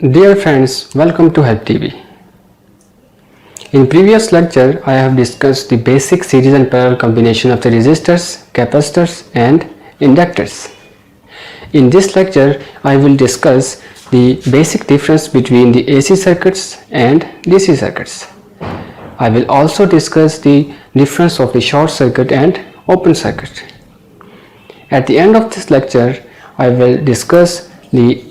Dear friends, welcome to Help TV. In previous lecture, I have discussed the basic series and parallel combination of the resistors, capacitors and inductors. In this lecture, I will discuss the basic difference between the AC circuits and DC circuits. I will also discuss the difference of the short circuit and open circuit. At the end of this lecture, I will discuss the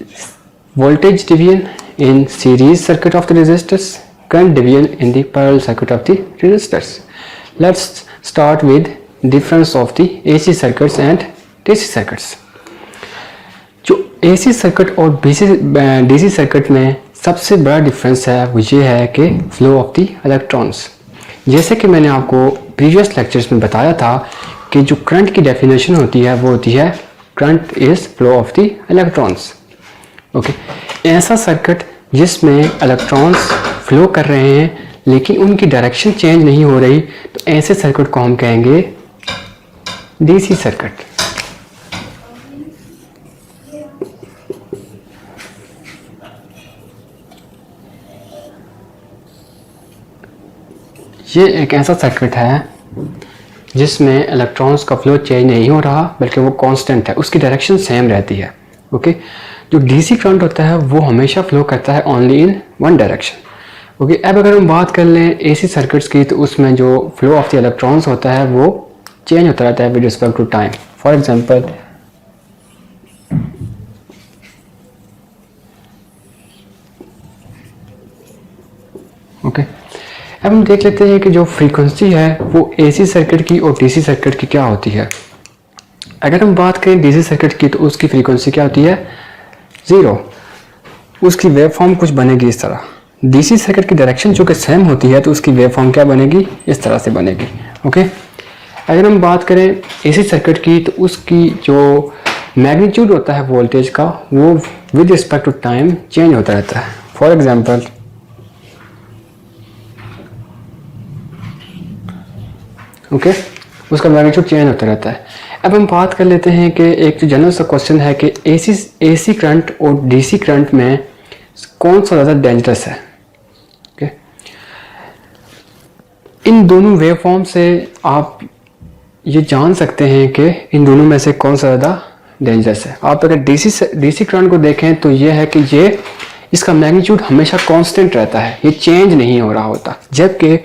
voltage division in series circuit of the resistors, current division in the parallel circuit of the resistors. Let's start with difference of the AC circuits and DC circuits. जो AC circuit और DC circuit में सबसे बड़ा difference है वो ये है कि फ्लो ऑफ द इलेक्ट्रॉन्स। जैसे कि मैंने आपको प्रीवियस लेक्चर्स में बताया था कि जो करंट की डेफिनेशन होती है वो होती है current is flow of the electrons. Okay, ऐसा सर्किट जिसमें इलेक्ट्रॉन्स फ्लो कर रहे हैं लेकिन उनकी डायरेक्शन चेंज नहीं हो रही, तो ऐसे सर्किट को हम कहेंगे डीसी सर्किट। ये एक ऐसा सर्किट है जिसमें इलेक्ट्रॉन्स का फ्लो चेंज नहीं हो रहा बल्कि वो कांस्टेंट है, उसकी डायरेक्शन सेम रहती है। ओके, जो डीसी करंट होता है वो हमेशा फ्लो करता है only in one direction. Okay, अब अगर हम बात कर लें एसी सर्किट्स की, तो उसमें जो फ्लो ऑफ द इलेक्ट्रॉन्स होता है वो चेंज होता रहता है with respect to time. For example okay, अब हम देख लेते हैं कि जो फ्रीक्वेंसी है वो एसी सर्किट की और डीसी सर्किट की क्या होती है। अगर हम बात करें डीसी सर्किट की तो उसकी फ्रीक्वेंसी क्या होती है, 0। उसकी वेव फॉर्म कुछ बनेगी इस तरह। डीसी सर्किट की डायरेक्शन जो कि सेम होती है तो उसकी वेव फॉर्म क्या बनेगी, इस तरह से बनेगी। ओके, अगर हम बात करें एसी सर्किट की तो उसकी जो मैग्नीट्यूड होता है वोल्टेज का वो with respect to time change होता रहता है। फॉर एग्जांपल ओके, उसका मैग्नीट्यूड चेंज होता रहता है। अब हम बात कर लेते हैं कि एक जो जनरल सा क्वेश्चन है कि एसी करंट और डीसी करंट में कौन सा ज़्यादा डेंजरस है। ओके, इन दोनों वेव फॉर्म से आप ये जान सकते हैं कि इन दोनों में से कौन सा ज़्यादा डेंजरस है। आप अगर डीसी करंट को देखें तो ये है कि ये इसका मैग्नीट्यूड हमेशा कांस्टेंट रहता है, ये चेंज नहीं हो रहा होता। जबकि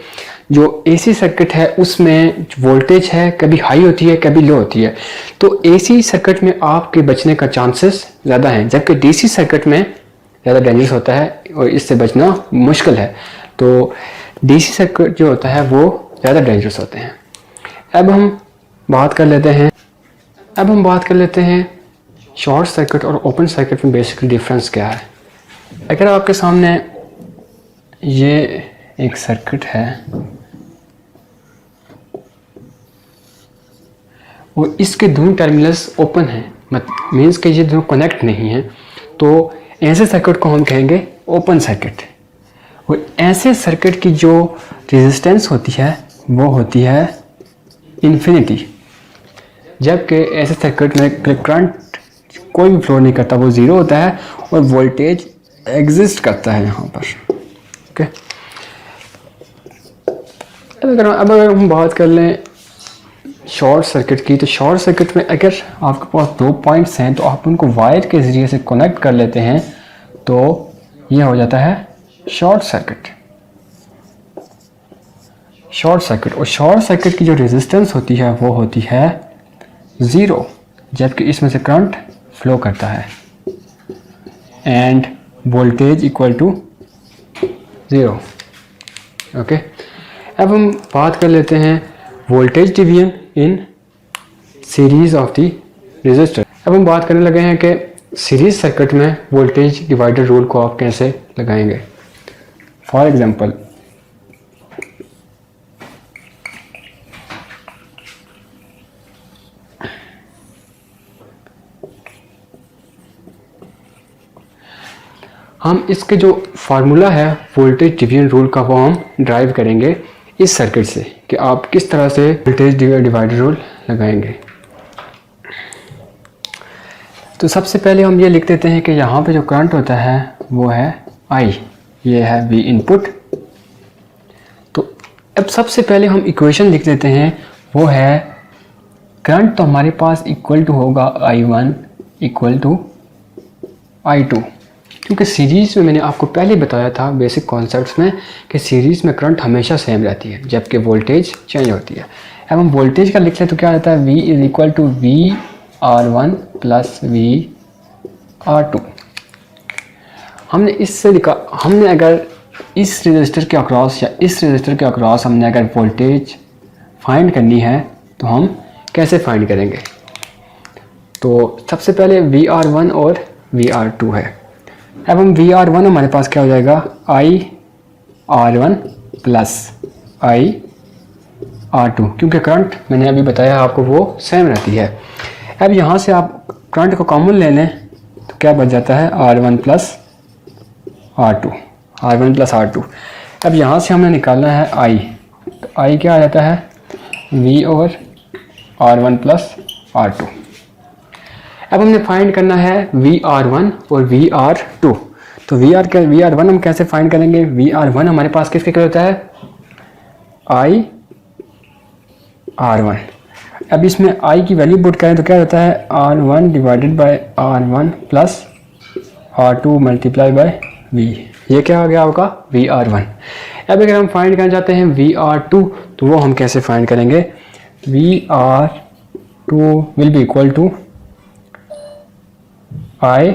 जो एसी सर्किट है उसमें वोल्टेज है कभी हाई होती है कभी लो होती है, तो एसी सर्किट में आपके बचने का चांसेस ज़्यादा हैं, जबकि डीसी सर्किट में ज़्यादा डेंजरस होता है और इससे बचना मुश्किल है। तो डीसी सर्किट जो होता है वो ज़्यादा डेंजरस होते हैं। अब हम बात कर लेते हैं शॉर्ट सर्किट और ओपन सर्किट में बेसिकली डिफरेंस क्या है। अगर आपके सामने ये एक सर्किट है और इसके दोनों टर्मिनल्स ओपन हैं, मीन्स कि ये दोनों कनेक्ट नहीं हैं, तो ऐसे सर्किट को हम कहेंगे ओपन सर्किट। और ऐसे सर्किट की जो रेजिस्टेंस होती है वो होती है इन्फिनिटी। जबकि ऐसे सर्किट में करंट कोई भी फ्लो नहीं करता, वो ज़ीरो होता है और वोल्टेज एग्जिस्ट करता है यहाँ पर। ओके, अब अगर हम बात कर लें शॉर्ट सर्किट की, तो शॉर्ट सर्किट में अगर आपके पास दो पॉइंट्स हैं तो आप उनको वायर के ज़रिए से कनेक्ट कर लेते हैं तो यह हो जाता है शॉर्ट सर्किट। और शॉर्ट सर्किट की जो रेजिस्टेंस होती है वो होती है 0, जबकि इसमें से करंट फ्लो करता है and voltage equal to 0। Okay, अब हम बात कर लेते हैं voltage division in series of the resistor. अब हम बात करने लगे हैं कि सीरीज सर्किट में वोल्टेज डिवाइडर रूल को आप कैसे लगाएंगे। फॉर एग्जांपल हम इसके जो फार्मूला है वोल्टेज डिवीजन रूल का वो हम ड्राइव करेंगे इस सर्किट से कि आप किस तरह से वोल्टेज डिवाइडर रूल लगाएंगे। तो सबसे पहले हम ये लिख देते हैं कि यहाँ पे जो करंट होता है वो है I, ये है V इनपुट। तो अब सबसे पहले हम इक्वेशन लिख देते हैं, वो है करंट तो हमारे पास इक्वल टू होगा I1 इक्वल टू I2, क्योंकि सीरीज़ में मैंने आपको पहले बताया था बेसिक कॉन्सेप्ट्स में कि सीरीज़ में करंट हमेशा सेम रहती है जबकि वोल्टेज चेंज होती है। अब हम वोल्टेज का लिख लें तो क्या आता है, V is equal to VR1 plus VR2। हमने इससे लिखा, हमने अगर इस रजिस्टर के अक्रॉस या इस रजिस्टर के अक्रॉस हमने अगर वोल्टेज फाइंड करनी है तो हम कैसे फाइंड करेंगे। तो सबसे पहले VR1 और VR2 है। अब हम VR1 हमारे पास क्या हो जाएगा, IR1 प्लस IR2, क्योंकि करंट मैंने अभी बताया आपको वो सेम रहती है। अब यहाँ से आप करंट को कॉमन ले लें तो क्या बच जाता है, R1 plus R2, R1 plus R2। अब यहाँ से हमने निकालना है I, तो I क्या आ जाता है, V और R1 प्लस R2। अब हमने फाइंड करना है VR1 और VR2। तो VR1 हम कैसे फाइंड करेंगे, VR1 हमारे पास किसके इक्वल होता है, IR1। अब इसमें I की वैल्यू पुट करें तो क्या होता है, R1 divided by R1 plus R2 multiply bye V, ये क्या हो गया आपका VR1। अब अगर हम फाइंड करना चाहते हैं VR2 तो वो हम कैसे फाइंड करेंगे, VR2 will be equal to I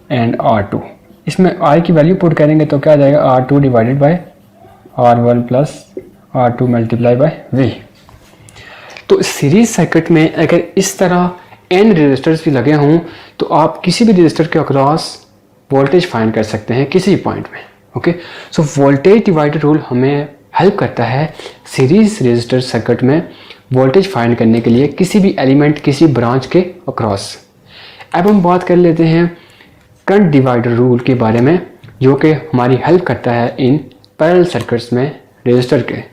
and R2। इसमें I की वैल्यू पुट करेंगे तो क्या आ जाएगा, R2 divided by R1 plus R2 multiply bye V। तो सीरीज सर्किट में अगर इस तरह n रेजिस्टर्स भी लगे हों तो आप किसी भी रेजिस्टर के अक्रॉस वोल्टेज फाइंड कर सकते हैं किसी पॉइंट में। Okay, so voltage divider rule हमें हेल्प करता है सीरीज रेजिस्टर सर्किट में वोल्टेज फाइंड करने के लिए किसी भी एलिमेंट, किसी ब्रांच के अक्रॉस। अब हम बात कर लेते हैं करंट डिवाइडर रूल के बारे में, जो कि हमारी हेल्प करता है इन पैरेलल सर्किट्स में रेजिस्टर के।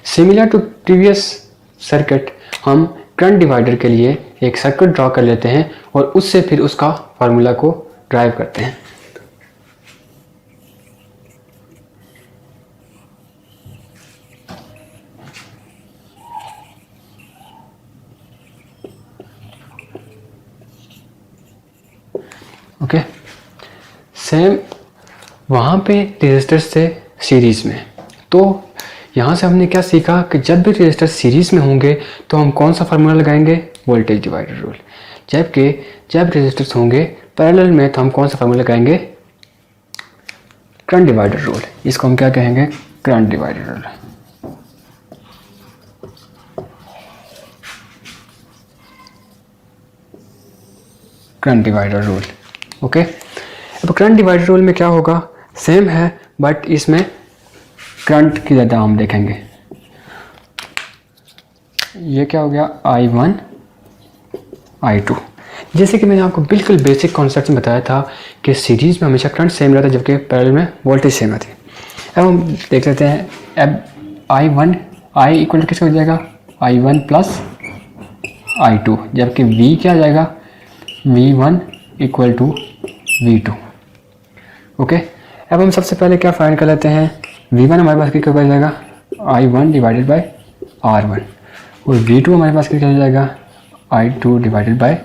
सिमिलर टू प्रीवियस सर्किट हम करंट डिवाइडर के लिए एक सर्किट ड्रॉ कर लेते हैं और उससे फिर उसका फार्मूला को ड्राइव करते हैं। ओके, सेम वहाँ पे रेजिस्टर्स से सीरीज़ में। तो यहाँ से हमने क्या सीखा कि जब भी रेजिस्टर सीरीज़ में होंगे तो हम कौन सा फार्मूला लगाएंगे, वोल्टेज डिवाइडर रूल। जबकि जब रेजिस्टर्स होंगे पैरेलल में तो हम कौन सा फार्मूला लगाएंगे, करंट डिवाइडर रूल। इसको हम क्या कहेंगे, current divider rule. Current divider rule. Okay, अब करंट डिवाइडर रूल में क्या होगा, सेम है बट इसमें करंट की ज़्यादा हम देखेंगे। ये क्या हो गया, I1 I2। जैसे कि मैंने आपको बिल्कुल बेसिक कॉन्सेप्ट में बताया था कि सीरीज़ में हमेशा करंट सेम रहता है जबकि पैरेलल में वोल्टेज सेम रहती है। अब हम देख लेते हैं, अब I इक्वल टू किसका हो जाएगा, I1 प्लस I2, जबकि V क्या आ जाएगा, V1 equal to V2। Okay, अब हम सबसे पहले क्या फाइंड कर लेते हैं, V1 हमारे पास क्या हो जाएगा, I1 डिवाइडेड बाय R1 और V2 हमारे पास क्या हो जाएगा, I2 divided by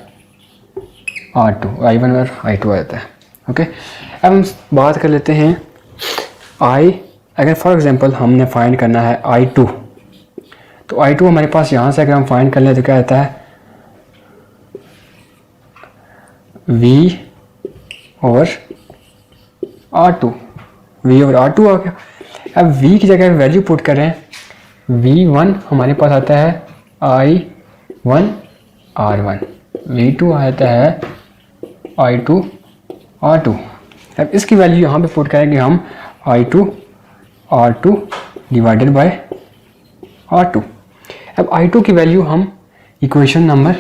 R2। I1 और I2 आ जाता है। ओके, अब हम बात कर लेते हैं अगर फॉर एग्जांपल हमने फाइंड करना है I2, तो I2 हमारे पास यहाँ से अगर हम फाइंड कर लें तो क्या आता है, V और R2, V और R2 आ गया। अब V की जगह वैल्यू पुट करें, V1 हमारे पास आता है I1 R1, V2 आता है I2 R2। अब इसकी वैल्यू यहाँ पे पुट करेंगे हम I2 R2 divided by R2। अब I2 की वैल्यू हम इक्वेशन नंबर,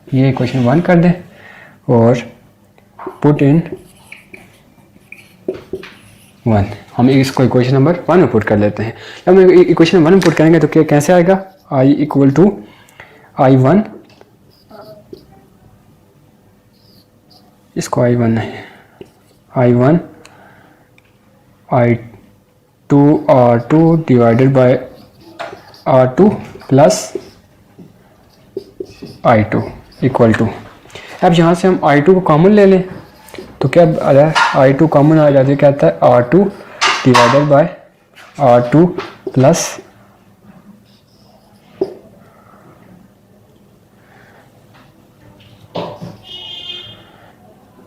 ये इक्वेशन 1 कर दें और पुट इन 1। हम इसको इक्वेशन नंबर 1 में पुट कर लेते हैं। जब हम इक्वेशन 1 में पुट करेंगे तो क्या कैसे आएगा, I इक्वल टू I1 इसको I1 है, I1 I2 R2 divided by R2 plus I2 equal to, अब यहाँ से हम I2 को कॉमन ले लें तो क्या आ रहा है, I2 कॉमन आ जाती है, क्या आता है R2 divided by R2 plus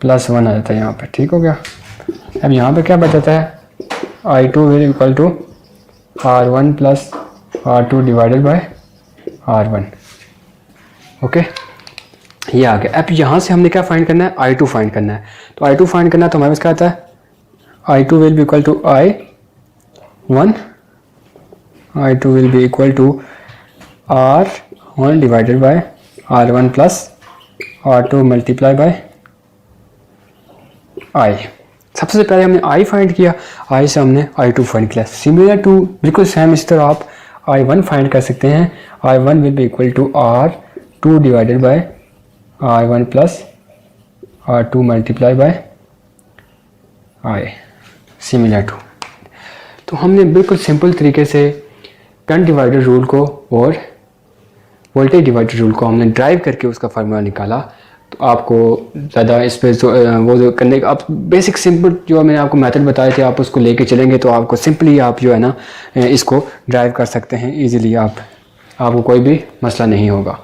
+1 आ जाता है यहाँ पे, ठीक हो गया। अब यहाँ पे क्या बचाता है, I2 will equal to R1 plus R2 divided by R1, okay, ये आ गया। अब यहाँ से हमने क्या फाइंड करना है, I2 फाइंड करना है। तो I2 फाइंड करना है तो हमारे पास क्या आता है, I2 will be equal to I2 will be equal to R1 divided by R1 plus R2 multiply by I। सबसे पहले हमने I फाइंड किया, I से हमने I2 फाइंड किया। सिमिलर टू, बिल्कुल सेम इस तरह आप I1 फाइंड कर सकते हैं। I1 will be equal to R2 divided by I1 plus R2 multiply by I, similar to. तो हमने बिल्कुल सिंपल तरीके से करंट डिवाइडर रूल को और वोल्टेज डिवाइडर रूल को हमने ड्राइव करके उसका फार्मूला निकाला। तो आपको ज़्यादा इस पर वो जो करने का, आप बेसिक सिंपल जो मैंने आपको मेथड बताए थे आप उसको लेके चलेंगे तो आपको सिंपली आप जो है ना इसको ड्राइव कर सकते हैं इजीली, आपको कोई भी मसला नहीं होगा।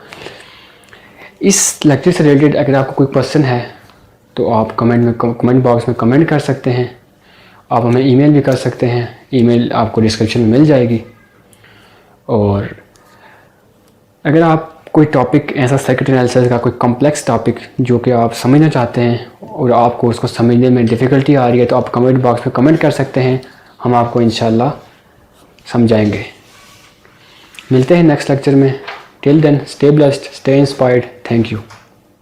इस लेक्चर से रिलेटेड अगर आपको कोई क्वेश्चन है तो आप कमेंट बॉक्स में कमेंट कर सकते हैं। आप हमें ईमेल भी कर सकते हैं, ईमेल आपको डिस्क्रिप्शन में मिल जाएगी। और अगर आप कोई टॉपिक ऐसा सर्किट एनालिसिस का कोई कॉम्प्लेक्स टॉपिक जो कि आप समझना चाहते हैं और आपको उसको समझने में डिफ़िकल्टी आ रही है तो आप कमेंट बॉक्स में कमेंट कर सकते हैं, हम आपको इंशाल्लाह समझाएंगे। मिलते हैं नेक्स्ट लेक्चर में। Till then stay blessed, stay inspired, thank you.